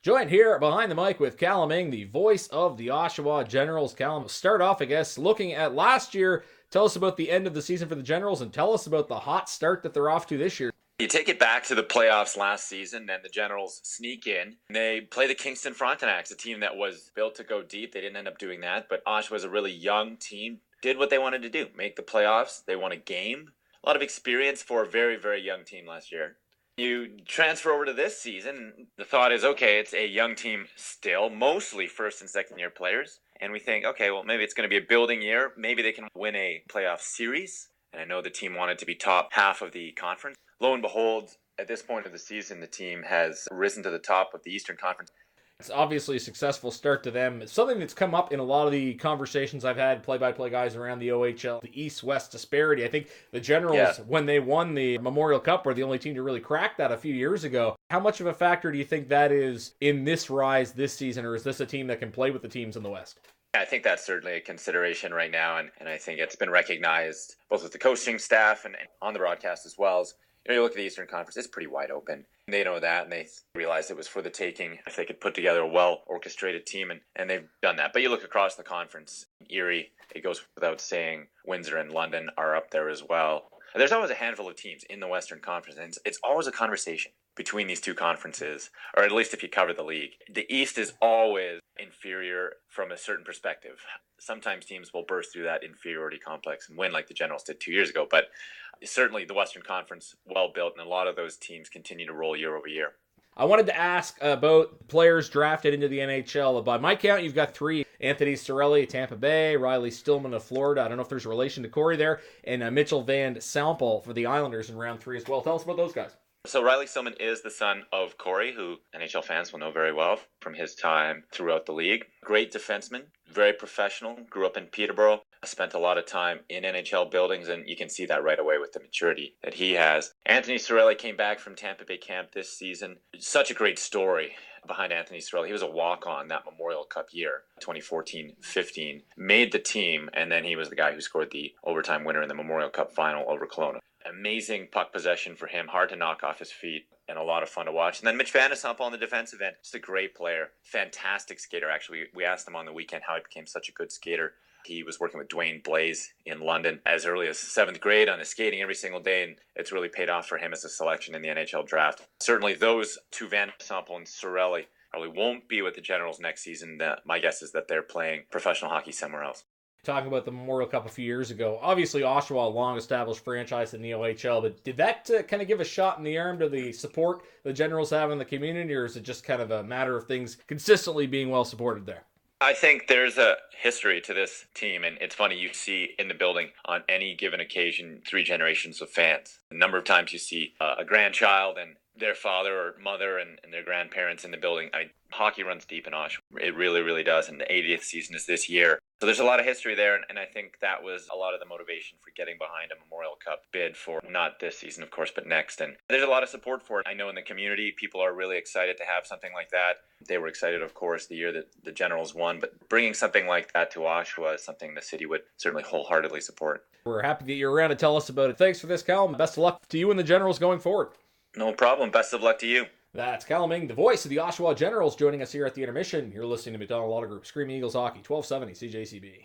Joined here behind the mic with Callum Ng, the voice of the Oshawa Generals. Callum, start off, I guess, looking at last year. Tell us about the end of the season for the Generals and tell us about the hot start that they're off to this year. You take it back to the playoffs last season, and the Generals sneak in. They play the Kingston Frontenacs, a team that was built to go deep. They didn't end up doing that, but Oshawa was a really young team, did what they wanted to do, make the playoffs. They won a game. A lot of experience for a very, very young team last year. You transfer over to this season, the thought is, okay, it's a young team still, mostly first and second year players. And we think, okay, well, maybe it's going to be a building year. Maybe they can win a playoff series. And I know the team wanted to be top half of the conference. Lo and behold, at this point of the season, the team has risen to the top of the Eastern Conference. It's obviously a successful start to them. It's something that's come up in a lot of the conversations I've had, play-by-play guys around the OHL, the East-West disparity. I think the Generals, when they won the Memorial Cup, were the only team to really crack that a few years ago. How much of a factor do you think that is in this rise this season, or is this a team that can play with the teams in the West? I think that's certainly a consideration right now, and I think it's been recognized both with the coaching staff and on the broadcast as well. As you look at the Eastern Conference, it's pretty wide open. They know that, and they realized it was for the taking if they could put together a well-orchestrated team, and they've done that. But you look across the conference, Erie, it goes without saying, Windsor and London are up there as well. There's always a handful of teams in the Western Conference, and it's always a conversation between these two conferences, or at least if you cover the league. The East is always inferior from a certain perspective. Sometimes teams will burst through that inferiority complex and win like the Generals did 2 years ago, but certainly the Western Conference, well built, and a lot of those teams continue to roll year over year. I wanted to ask about players drafted into the NHL. By my count, you've got three. Anthony Cirelli, Tampa Bay, Riley Stillman of Florida. I don't know if there's a relation to Corey there. And Mitchell Van Sample for the Islanders in round 3 as well. Tell us about those guys. So Riley Stillman is the son of Corey, who NHL fans will know very well from his time throughout the league. Great defenseman, very professional, grew up in Peterborough, spent a lot of time in NHL buildings, and you can see that right away with the maturity that he has. Anthony Cirelli came back from Tampa Bay camp this season. Such a great story behind Anthony Cirelli. He was a walk-on that Memorial Cup year, 2014-15, made the team, and then he was the guy who scored the overtime winner in the Memorial Cup final over Kelowna. Amazing puck possession for him, hard to knock off his feet, and a lot of fun to watch. And then Mitch Van Sample on the defensive end, just a great player, fantastic skater. Actually, we asked him on the weekend how he became such a good skater. He was working with Dwayne Blaze in London as early as 7th grade on his skating every single day, and it's really paid off for him as a selection in the NHL draft. Certainly those two, Van Sample and Cirelli, probably won't be with the Generals next season. My guess is that they're playing professional hockey somewhere else. Talking about the Memorial Cup a few years ago, obviously Oshawa, a long-established franchise in the OHL, but did that kind of give a shot in the arm to the support the Generals have in the community, or is it just kind of a matter of things consistently being well supported there? I think there's a history to this team, and it's funny, you see in the building on any given occasion 3 generations of fans. A number of times you see a grandchild and their father or mother and their grandparents in the building. Hockey runs deep in Oshawa. It really, really does, and the 80th season is this year. So there's a lot of history there, and I think that was a lot of the motivation for getting behind a Memorial Cup bid for not this season, of course, but next. And there's a lot of support for it. I know in the community, people are really excited to have something like that. They were excited, of course, the year that the Generals won, but bringing something like that to Oshawa is something the city would certainly wholeheartedly support. We're happy that you're around to tell us about it. Thanks for this, Callum. Best of luck to you and the Generals going forward. No problem. Best of luck to you. That's Callum Ng, the voice of the Oshawa Generals, joining us here at the intermission. You're listening to McDonald Auto Group, Screaming Eagles Hockey, 1270 CJCB.